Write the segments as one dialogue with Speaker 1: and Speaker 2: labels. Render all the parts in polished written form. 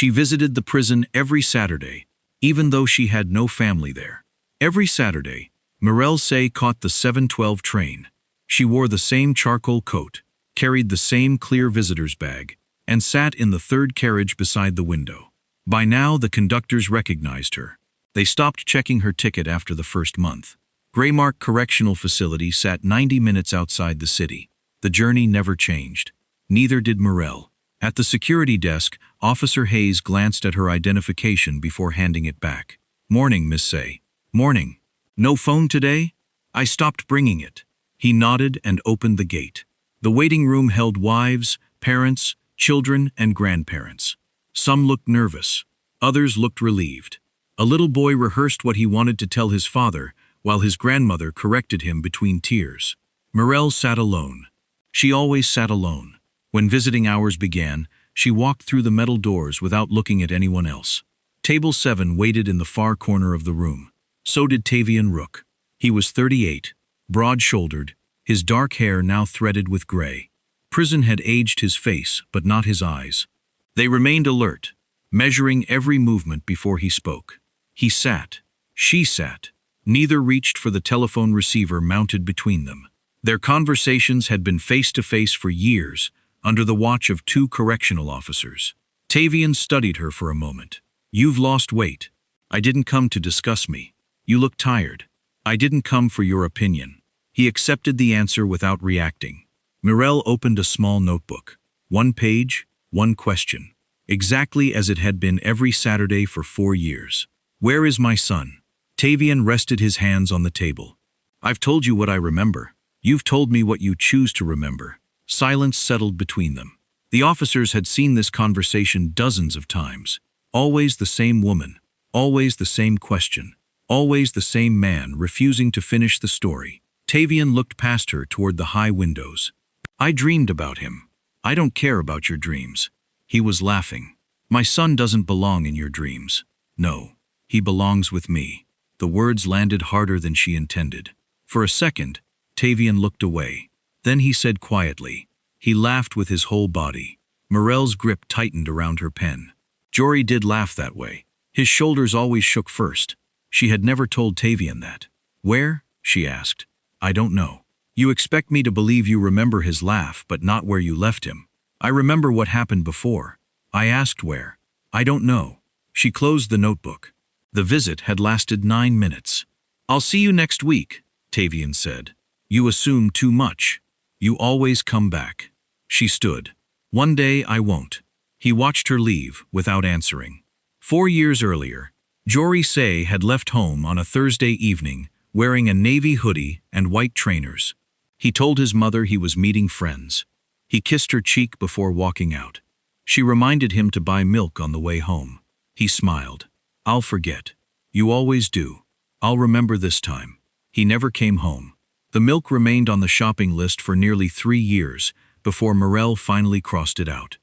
Speaker 1: She visited the prison every Saturday, even though she had no family there. Every Saturday, Mirelle Say caught the 7:12 train. She wore the same charcoal coat, carried the same clear visitor's bag, and sat in the third carriage beside the window. By now, the conductors recognized her. They stopped checking her ticket after the first month. Greymark Correctional Facility sat 90 minutes outside the city. The journey never changed. Neither did Mirelle. At the security desk, Officer Hayes glanced at her identification before handing it back. "Morning, Miss Say." "Morning. No phone today?" "I stopped bringing it." He nodded and opened the gate. The waiting room held wives, parents, children, and grandparents. Some looked nervous. Others looked relieved. A little boy rehearsed what he wanted to tell his father, while his grandmother corrected him between tears. Mirelle sat alone. She always sat alone. When visiting hours began, she walked through the metal doors without looking at anyone else. Table 7 waited in the far corner of the room. So did Tavian Rook. He was 38, broad-shouldered, his dark hair now threaded with gray. Prison had aged his face, but not his eyes. They remained alert, measuring every movement before he spoke. He sat. She sat. Neither reached for the telephone receiver mounted between them. Their conversations had been face-to-face for years, under the watch of 2 correctional officers. Tavian studied her for a moment. "You've lost weight. I didn't come to discuss me. You look tired. I didn't come for your opinion." He accepted the answer without reacting. Mirelle opened a small notebook. 1 page, 1 question. Exactly as it had been every Saturday for 4 years. "Where is my son?" Tavian rested his hands on the table. "I've told you what I remember. You've told me what you choose to remember." Silence settled between them. The officers had seen this conversation dozens of times. Always the same woman, always the same question, always the same man refusing to finish the story. Tavian looked past her toward the high windows. "I dreamed about him." "I don't care about your dreams." He was laughing. "My son doesn't belong in your dreams." "No, he belongs with me." The words landed harder than she intended. For a second, Tavian looked away. Then he said quietly. He laughed with his whole body. Mirelle's grip tightened around her pen. Jory did laugh that way. His shoulders always shook first. She had never told Tavian that. "Where?" she asked. "I don't know." "You expect me to believe you remember his laugh, but not where you left him." "I remember what happened before." "I asked where." "I don't know." She closed the notebook. The visit had lasted 9 minutes. "I'll see you next week," Tavian said. "You assume too much. You always come back." She stood. "One day I won't." He watched her leave, without answering. 4 years earlier, Jory Say had left home on a Thursday evening, wearing a navy hoodie and white trainers. He told his mother he was meeting friends. He kissed her cheek before walking out. She reminded him to buy milk on the way home. He smiled. "I'll forget." "You always do." "I'll remember this time." He never came home. The milk remained on the shopping list for nearly 3 years, before Mirelle finally crossed it out.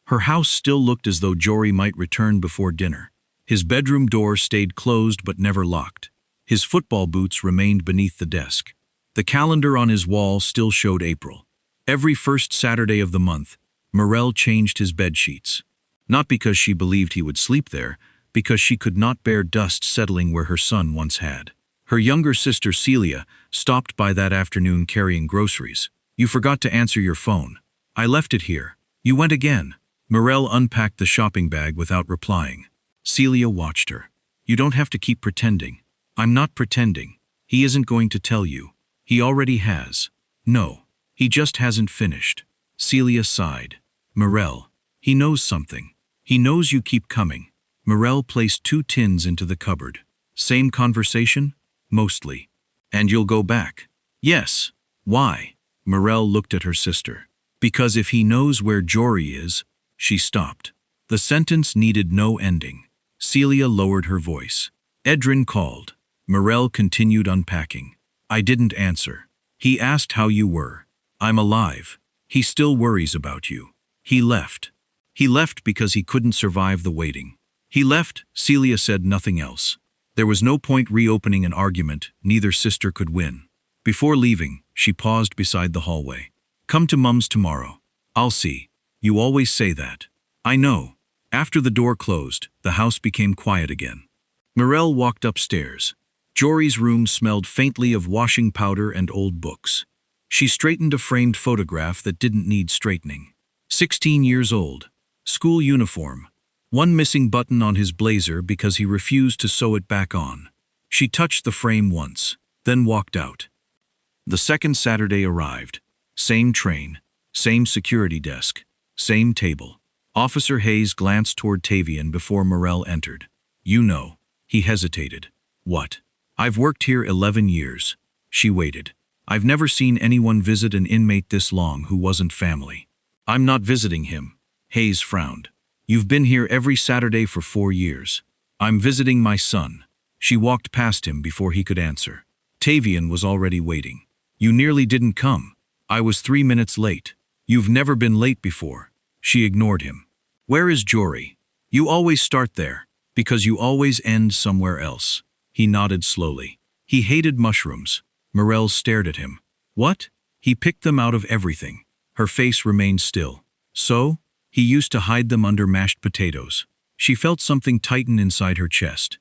Speaker 1: Her house still looked as though Jory might return before dinner. His bedroom door stayed closed but never locked. His football boots remained beneath the desk. The calendar on his wall still showed April. Every first Saturday of the month, Mirelle changed his bedsheets. Not because she believed he would sleep there, because she could not bear dust settling where her son once had. Her younger sister Celia stopped by that afternoon carrying groceries. "You forgot to answer your phone." "I left it here." "You went again." Mirelle unpacked the shopping bag without replying. Celia watched her. "You don't have to keep pretending." "I'm not pretending. He isn't going to tell you. He already has." "No, he just hasn't finished." Celia sighed. "Mirelle, he knows something. He knows you keep coming." Mirelle placed 2 tins into the cupboard. "Same conversation?" "Mostly." "And you'll go back?" "Yes." "Why?" Mirelle looked at her sister. "Because if he knows where Jory is..." She stopped. The sentence needed no ending. Celia lowered her voice. Edrin called. Mirelle continued unpacking. "I didn't answer. He asked how you were." "I'm alive. He still worries about you." "He left." "He left because he couldn't survive the waiting." "He left," Celia said nothing else. There was no point reopening an argument neither sister could win. Before leaving, she paused beside the hallway. "Come to Mum's tomorrow." "I'll see. You always say that." "I know. After the door closed, the house became quiet again. Morel walked upstairs. Jory's room smelled faintly of washing powder and old books. She straightened a framed photograph that didn't need straightening. 16 years old. School uniform. One missing button on his blazer because he refused to sew it back on. She touched the frame once, then walked out. The second Saturday arrived. Same train, same security desk, same table. Officer Hayes glanced toward Tavian before Morel entered. You know. He hesitated. What? I've worked here 11 years. She waited. I've never seen anyone visit an inmate this long who wasn't family. I'm not visiting him. Hayes frowned. You've been here every Saturday for 4 years. I'm visiting my son. She walked past him before he could answer. Tavian was already waiting. You nearly didn't come. I was 3 minutes late. You've never been late before. She ignored him. Where is Jory? You always start there, because you always end somewhere else. He nodded slowly. He hated mushrooms. Morel stared at him. What? He picked them out of everything. Her face remained still. So? He used to hide them under mashed potatoes. She felt something tighten inside her chest.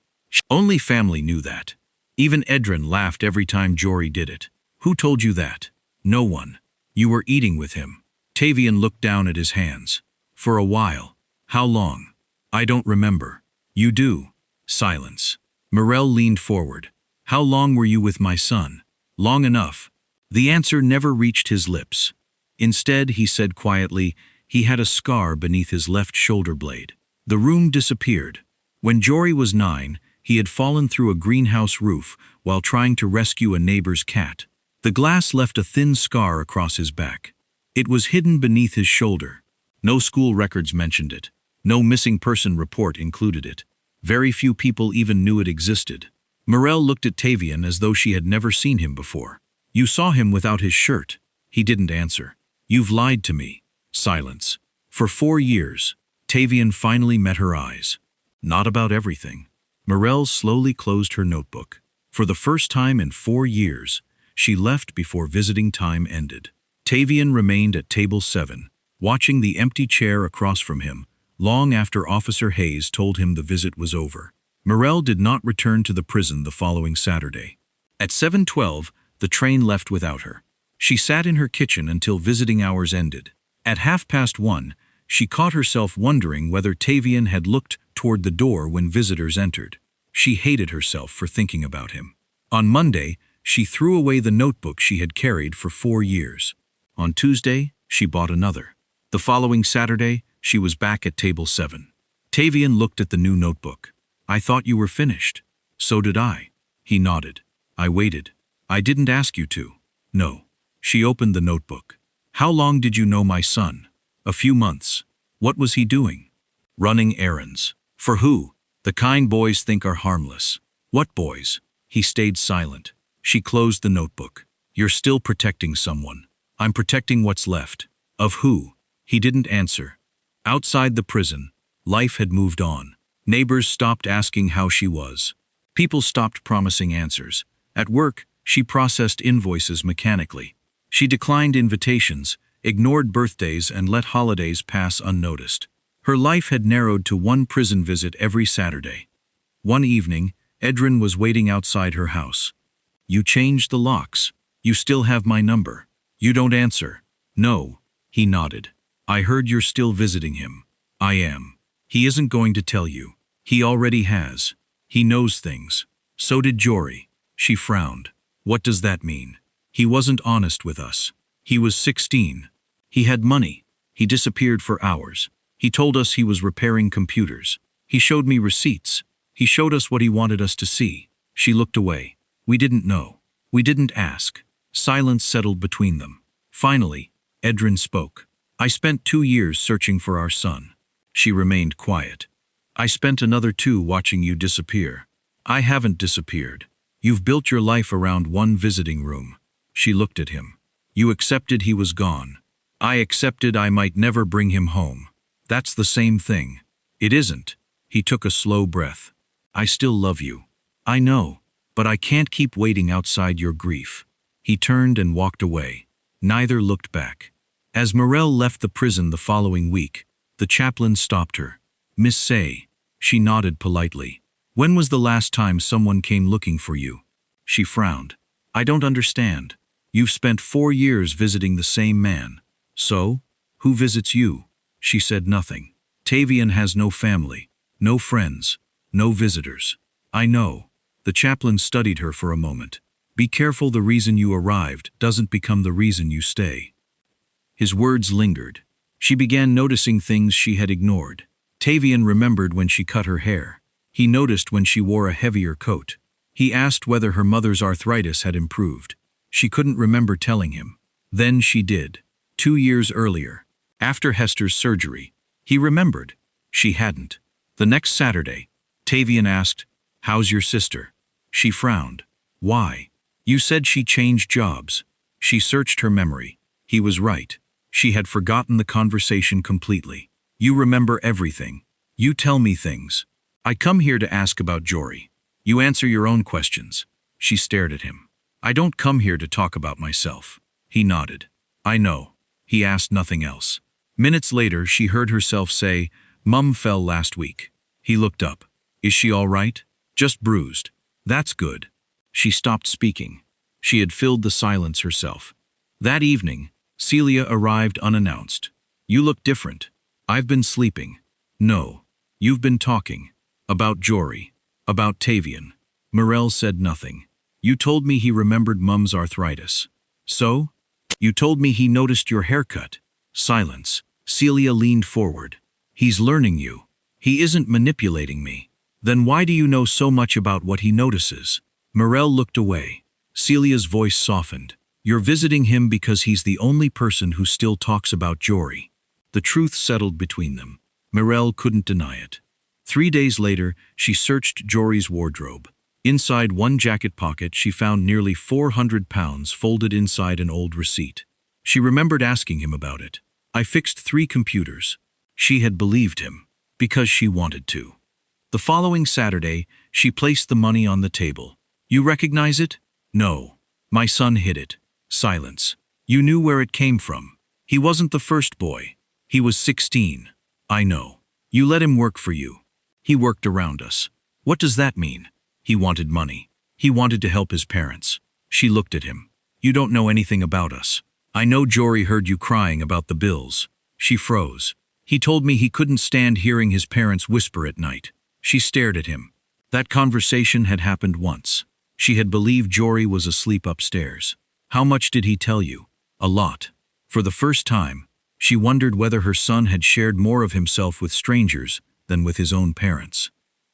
Speaker 1: Only family knew that. Even Edrin laughed every time Jory did it. Who told you that? No one. You were eating with him. Tavian looked down at his hands. For a while. How long? I don't remember. You do. Silence. Morel leaned forward. How long were you with my son? Long enough. The answer never reached his lips. Instead, he said quietly, he had a scar beneath his left shoulder blade. The room disappeared. When Jory was 9, he had fallen through a greenhouse roof while trying to rescue a neighbor's cat. The glass left a thin scar across his back. It was hidden beneath his shoulder. No school records mentioned it. No missing person report included it. Very few people even knew it existed. Morel looked at Tavian as though she had never seen him before. You saw him without his shirt. He didn't answer. You've lied to me. Silence. For 4 years, Tavian finally met her eyes. Not about everything. Morel slowly closed her notebook. For the first time in 4 years, she left before visiting time ended. Tavian remained at table 7, watching the empty chair across from him, long after Officer Hayes told him the visit was over. Morel did not return to the prison the following Saturday. At 7:12, the train left without her. She sat in her kitchen until visiting hours ended. At 1:30, she caught herself wondering whether Tavian had looked toward the door when visitors entered. She hated herself for thinking about him. On Monday, she threw away the notebook she had carried for 4 years. On Tuesday, she bought another. The following Saturday, she was back at table 7. Tavian looked at the new notebook. I thought you were finished. So did I. He nodded. I waited. I didn't ask you to. No. She opened the notebook. How long did you know my son? A few months. What was he doing? Running errands. For who? The kind boys think are harmless. What boys? He stayed silent. She closed the notebook. You're still protecting someone. I'm protecting what's left. Of who? He didn't answer. Outside the prison, life had moved on. Neighbors stopped asking how she was. People stopped promising answers. At work, she processed invoices mechanically. She declined invitations, ignored birthdays, and let holidays pass unnoticed. Her life had narrowed to one prison visit every Saturday. One evening, Edrin was waiting outside her house. You changed the locks. You still have my number. You don't answer. No. He nodded. I heard you're still visiting him. I am. He isn't going to tell you. He already has. He knows things. So did Jory. She frowned. What does that mean? He wasn't honest with us. He was 16. He had money. He disappeared for hours. He told us he was repairing computers. He showed me receipts. He showed us what he wanted us to see. She looked away. We didn't know. We didn't ask. Silence settled between them. Finally, Edrin spoke. I spent 2 years searching for our son. She remained quiet. I spent another 2 watching you disappear. I haven't disappeared. You've built your life around one visiting room. She looked at him. You accepted he was gone. I accepted I might never bring him home. That's the same thing. It isn't. He took a slow breath. I still love you. I know, but I can't keep waiting outside your grief. He turned and walked away. Neither looked back. As Morel left the prison the following week, the chaplain stopped her. Miss Say. She nodded politely. When was the last time someone came looking for you? She frowned. I don't understand. You've spent 4 years visiting the same man. So? Who visits you? She said nothing. Tavian has no family, no friends, no visitors. I know. The chaplain studied her for a moment. Be careful, the reason you arrived doesn't become the reason you stay. His words lingered. She began noticing things she had ignored. Tavian remembered when she cut her hair. He noticed when she wore a heavier coat. He asked whether her mother's arthritis had improved. She couldn't remember telling him. Then she did. 2 years earlier, after Hester's surgery, he remembered. She hadn't. The next Saturday, Tavian asked, How's your sister? She frowned. Why? You said she changed jobs. She searched her memory. He was right. She had forgotten the conversation completely. You remember everything. You tell me things. I come here to ask about Jory. You answer your own questions. She stared at him. I don't come here to talk about myself. He nodded. I know. He asked nothing else. Minutes later, she heard herself say, Mum fell last week. He looked up. Is she all right? Just bruised. That's good. She stopped speaking. She had filled the silence herself. That evening, Celia arrived unannounced. You look different. I've been sleeping. No. You've been talking. About Jory. About Tavian. Morel said nothing. You told me he remembered Mum's arthritis. So? You told me he noticed your haircut. Silence. Celia leaned forward. He's learning you. He isn't manipulating me. Then why do you know so much about what he notices? Morel looked away. Celia's voice softened. You're visiting him because he's the only person who still talks about Jory. The truth settled between them. Morel couldn't deny it. 3 days later, she searched Jory's wardrobe. Inside one jacket pocket, she found nearly 400 pounds folded inside an old receipt. She remembered asking him about it. I fixed 3 computers. She had believed him, because she wanted to. The following Saturday, she placed the money on the table. You recognize it? No. My son hid it. Silence. You knew where it came from. He wasn't the first boy. He was 16. I know. You let him work for you. He worked around us. What does that mean? He wanted money. He wanted to help his parents. She looked at him. You don't know anything about us. I know Jory heard you crying about the bills. She froze. He told me he couldn't stand hearing his parents whisper at night. She stared at him. That conversation had happened once. She had believed Jory was asleep upstairs. How much did he tell you? A lot. For the first time, she wondered whether her son had shared more of himself with strangers than with his own parents.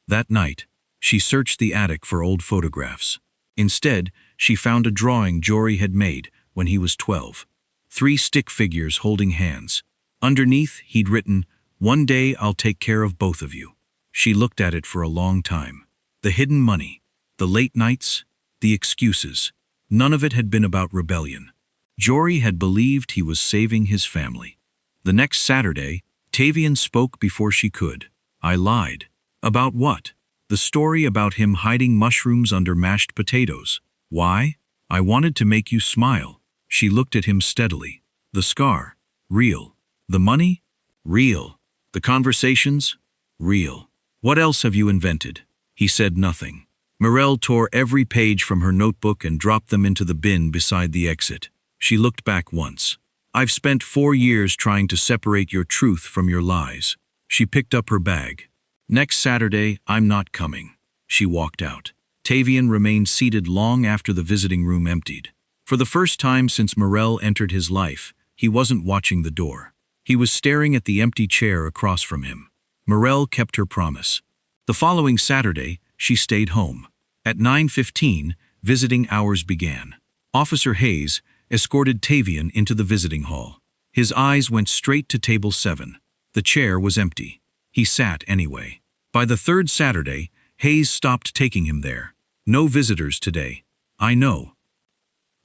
Speaker 1: That night, she searched the attic for old photographs. Instead, she found a drawing Jory had made when he was 12. 3 stick figures holding hands. Underneath, he'd written, One day I'll take care of both of you. She looked at it for a long time. The hidden money, the late nights, the excuses. None of it had been about rebellion. Jory had believed he was saving his family. The next Saturday, Tavian spoke before she could. I lied. About what? The story about him hiding mushrooms under mashed potatoes. Why? I wanted to make you smile. She looked at him steadily. The scar? Real. The money? Real. The conversations? Real. What else have you invented? He said nothing. Morel tore every page from her notebook and dropped them into the bin beside the exit. She looked back once. I've spent 4 years trying to separate your truth from your lies. She picked up her bag. Next Saturday, I'm not coming. She walked out. Tavian remained seated long after the visiting room emptied. For the first time since Morel entered his life, he wasn't watching the door. He was staring at the empty chair across from him. Morel kept her promise. The following Saturday, she stayed home. At 9:15, visiting hours began. Officer Hayes escorted Tavian into the visiting hall. His eyes went straight to table 7. The chair was empty. He sat anyway. By the 3rd Saturday, Hayes stopped taking him there. No visitors today. I know.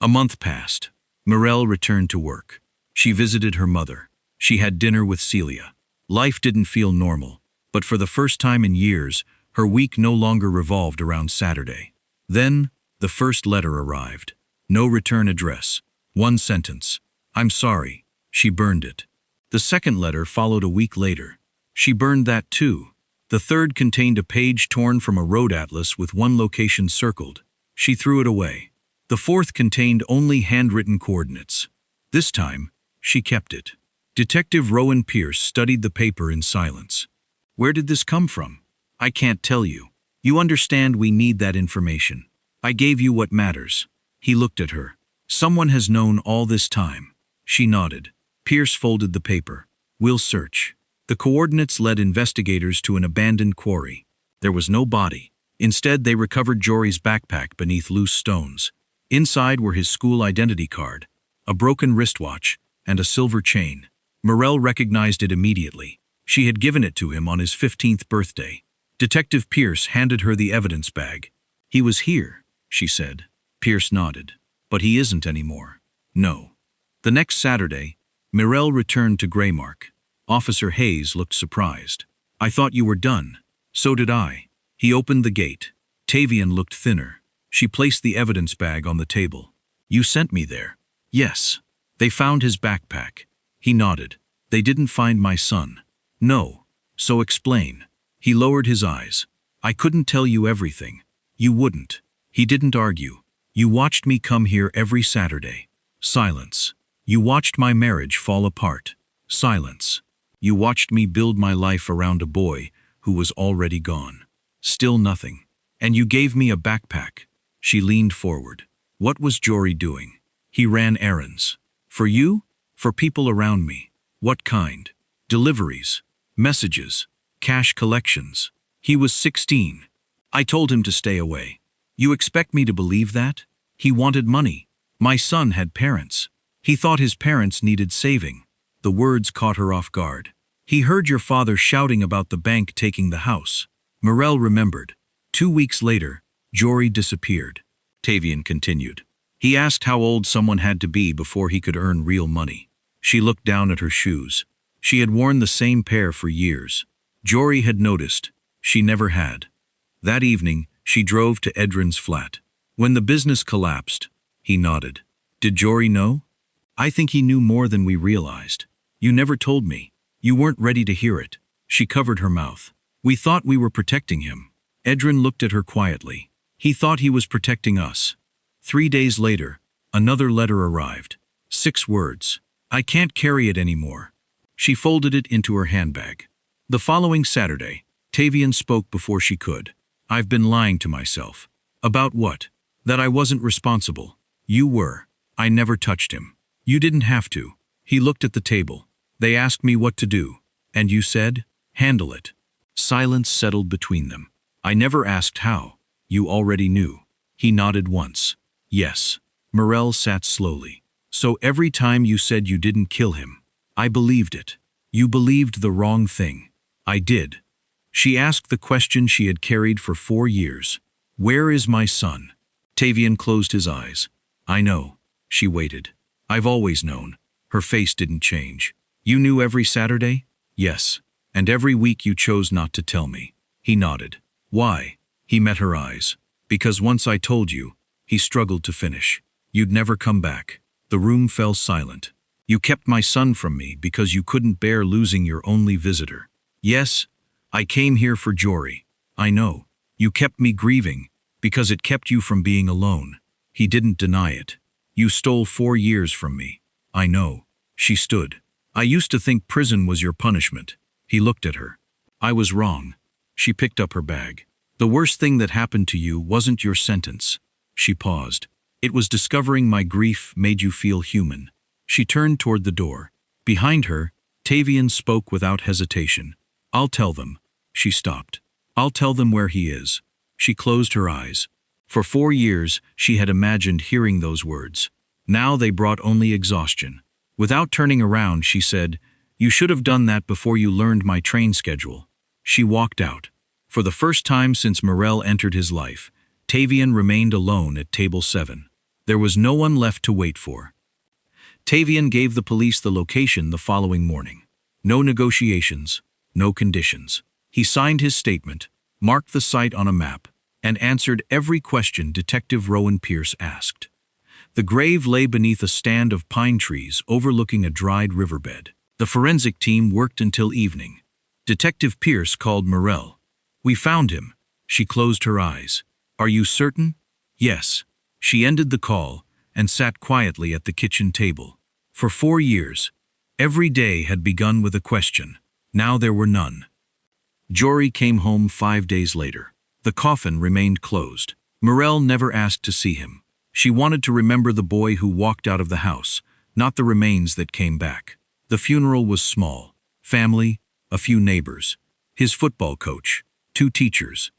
Speaker 1: A month passed. Morel returned to work. She visited her mother. She had dinner with Celia. Life didn't feel normal, but for the first time in years, her week no longer revolved around Saturday. Then, the first letter arrived. No return address. 1 sentence. I'm sorry. She burned it. The second letter followed a week later. She burned that too. The third contained a page torn from a road atlas with one location circled. She threw it away. The fourth contained only handwritten coordinates. This time, she kept it. Detective Rowan Pierce studied the paper in silence. Where did this come from? I can't tell you. You understand we need that information. I gave you what matters. He looked at her. Someone has known all this time. She nodded. Pierce folded the paper. We'll search. The coordinates led investigators to an abandoned quarry. There was no body. Instead, they recovered Jory's backpack beneath loose stones. Inside were his school identity card, a broken wristwatch, and a silver chain. Morell recognized it immediately. She had given it to him on his 15th birthday. Detective Pierce handed her the evidence bag. He was here, she said. Pierce nodded. But he isn't anymore. No. The next Saturday, Morell returned to Greymark. Officer Hayes looked surprised. I thought you were done. So did I. He opened the gate. Tavian looked thinner. She placed the evidence bag on the table. You sent me there. Yes. They found his backpack. He nodded. They didn't find my son. No. So explain. He lowered his eyes. I couldn't tell you everything. You wouldn't. He didn't argue. You watched me come here every Saturday. Silence. You watched my marriage fall apart. Silence. You watched me build my life around a boy who was already gone. Still nothing. And you gave me a backpack. She leaned forward. What was Jory doing? He ran errands. For you? For people around me. What kind? Deliveries. Messages. Cash collections. He was 16. I told him to stay away. You expect me to believe that? He wanted money. My son had parents. He thought his parents needed saving. The words caught her off guard. He heard your father shouting about the bank taking the house. Morell remembered. 2 weeks later, Jory disappeared. Tavian continued. He asked how old someone had to be before he could earn real money. She looked down at her shoes. She had worn the same pair for years. Jory had noticed. She never had. That evening, she drove to Edrin's flat. When the business collapsed, he nodded. Did Jory know? I think he knew more than we realized. You never told me. You weren't ready to hear it. She covered her mouth. We thought we were protecting him. Edrin looked at her quietly. He thought he was protecting us. 3 days later, another letter arrived. 6 words. I can't carry it anymore. She folded it into her handbag. The following Saturday, Tavian spoke before she could. I've been lying to myself. About what? That I wasn't responsible. You were. I never touched him. You didn't have to. He looked at the table. They asked me what to do. And you said, handle it. Silence settled between them. I never asked how. You already knew. He nodded once. Yes. Morell sat slowly. So every time you said you didn't kill him, I believed it. You believed the wrong thing. I did. She asked the question she had carried for 4 years. Where is my son? Tavian closed his eyes. I know. She waited. I've always known. Her face didn't change. You knew every Saturday? Yes. And every week you chose not to tell me. He nodded. Why? He met her eyes. Because once I told you, he struggled to finish. You'd never come back. The room fell silent. You kept my son from me because you couldn't bear losing your only visitor. Yes, I came here for Jory. I know. You kept me grieving because it kept you from being alone. He didn't deny it. You stole 4 years from me. I know. She stood. I used to think prison was your punishment. He looked at her. I was wrong. She picked up her bag. The worst thing that happened to you wasn't your sentence. She paused. It was discovering my grief made you feel human. She turned toward the door. Behind her, Tavian spoke without hesitation. I'll tell them. She stopped. I'll tell them where he is. She closed her eyes. For 4 years, she had imagined hearing those words. Now they brought only exhaustion. Without turning around, she said, You should have done that before you learned my train schedule. She walked out. For the first time since Morell entered his life, Tavian remained alone at table 7. There was no one left to wait for. Tavian gave the police the location the following morning. No negotiations, no conditions. He signed his statement, marked the site on a map, and answered every question Detective Rowan Pierce asked. The grave lay beneath a stand of pine trees overlooking a dried riverbed. The forensic team worked until evening. Detective Pierce called Morel. "We found him." She closed her eyes. "Are you certain?" "Yes." She ended the call and sat quietly at the kitchen table. For 4 years, every day had begun with a question. Now there were none. Jory came home 5 days later. The coffin remained closed. Morel never asked to see him. She wanted to remember the boy who walked out of the house, not the remains that came back. The funeral was small. Family, a few neighbors, his football coach, 2 teachers.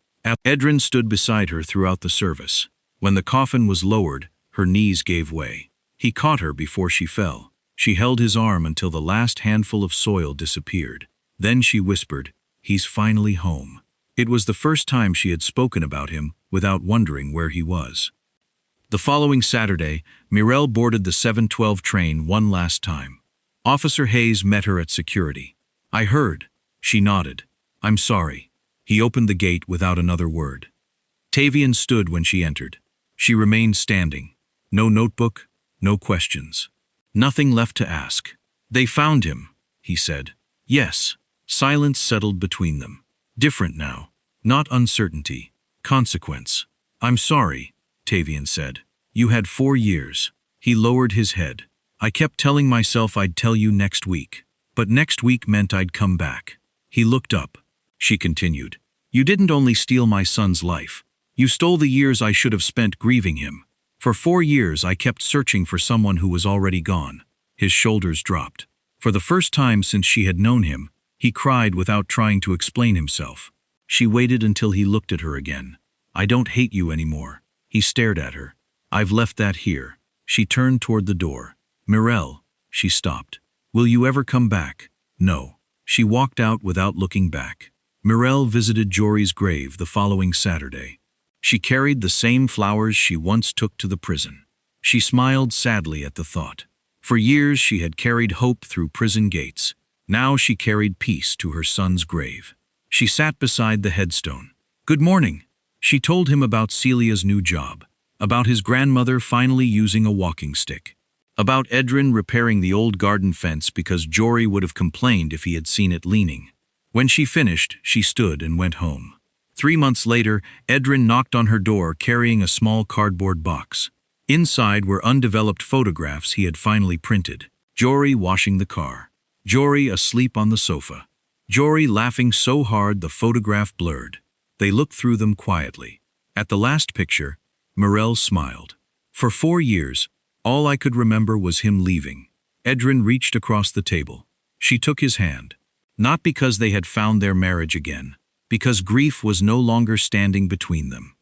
Speaker 1: Edrin stood beside her throughout the service. When the coffin was lowered, her knees gave way. He caught her before she fell. She held his arm until the last handful of soil disappeared. Then she whispered, "He's finally home." It was the first time she had spoken about him without wondering where he was. The following Saturday, Morel boarded the 7:12 train one last time. Officer Hayes met her at security. "I heard." She nodded. "I'm sorry." He opened the gate without another word. Tavian stood when she entered. She remained standing. No notebook, no questions. Nothing left to ask. "They found him," he said. "Yes." Silence settled between them. Different now. Not uncertainty. Consequence. "I'm sorry," Tavian said. "You had 4 years." He lowered his head. "I kept telling myself I'd tell you next week. But next week meant I'd come back." He looked up. She continued. "You didn't only steal my son's life. You stole the years I should have spent grieving him. For 4 years I kept searching for someone who was already gone." His shoulders dropped. For the first time since she had known him, he cried without trying to explain himself. She waited until he looked at her again. "I don't hate you anymore." He stared at her. "I've left that here." She turned toward the door. "Morel." She stopped. "Will you ever come back?" "No." She walked out without looking back. Morel visited Jory's grave the following Saturday. She carried the same flowers she once took to the prison. She smiled sadly at the thought. For years she had carried hope through prison gates. Now she carried peace to her son's grave. She sat beside the headstone. "Good morning." She told him about Celia's new job, about his grandmother finally using a walking stick, about Edrin repairing the old garden fence because Jory would have complained if he had seen it leaning. When she finished, she stood and went home. 3 months later, Edrin knocked on her door carrying a small cardboard box. Inside were undeveloped photographs he had finally printed. Jory washing the car. Jory asleep on the sofa. Jory laughing so hard the photograph blurred. They looked through them quietly. At the last picture, Morel smiled. For 4 years, all I could remember was him leaving. Edrin reached across the table. She took his hand. Not because they had found their marriage again, because grief was no longer standing between them.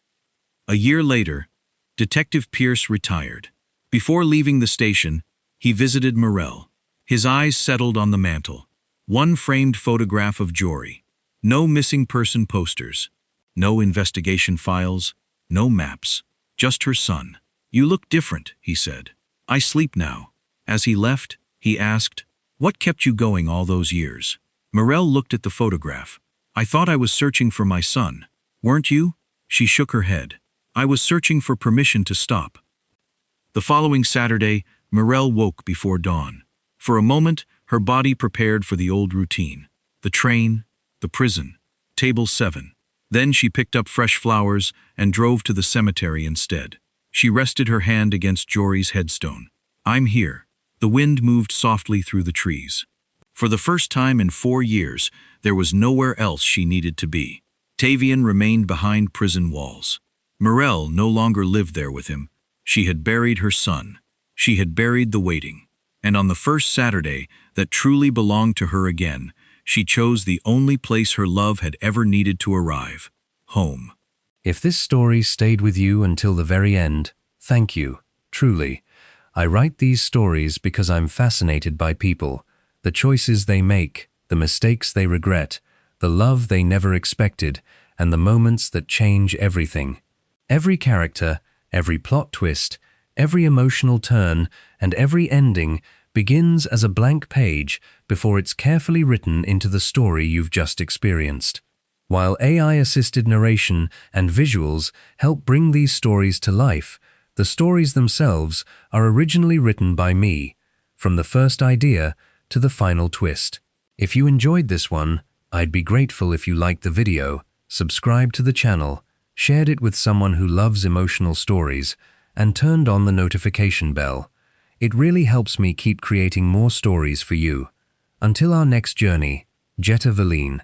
Speaker 1: A year later, Detective Pierce retired. Before leaving the station, he visited Morel. His eyes settled on the mantel. One framed photograph of Jory. No missing person posters. No investigation files. No maps. Just her son. "You look different," he said. "I sleep now." As he left, he asked, "What kept you going all those years?" Morel looked at the photograph. "I thought I was searching for my son. Weren't you?" She shook her head. "I was searching for permission to stop." The following Saturday, Morel woke before dawn. For a moment, her body prepared for the old routine. The train, the prison, table 7. Then she picked up fresh flowers and drove to the cemetery instead. She rested her hand against Jory's headstone. "I'm here." The wind moved softly through the trees. For the first time in 4 years, there was nowhere else she needed to be. Tavian remained behind prison walls. Morel no longer lived there with him. She had buried her son. She had buried the waiting. And on the first Saturday that truly belonged to her again, she chose the only place her love had ever needed to arrive: home.
Speaker 2: If this story stayed with you until the very end, thank you, truly. I write these stories because I'm fascinated by people, the choices they make, the mistakes they regret, the love they never expected, and the moments that change everything. Every character, every plot twist, every emotional turn, and every ending begins as a blank page before it's carefully written into the story you've just experienced. While AI-assisted narration and visuals help bring these stories to life, the stories themselves are originally written by me, from the first idea to the final twist. If you enjoyed this one, I'd be grateful if you liked the video, subscribed to the channel, shared it with someone who loves emotional stories, and turned on the notification bell. It really helps me keep creating more stories for you. Until our next journey, Jetta Valine.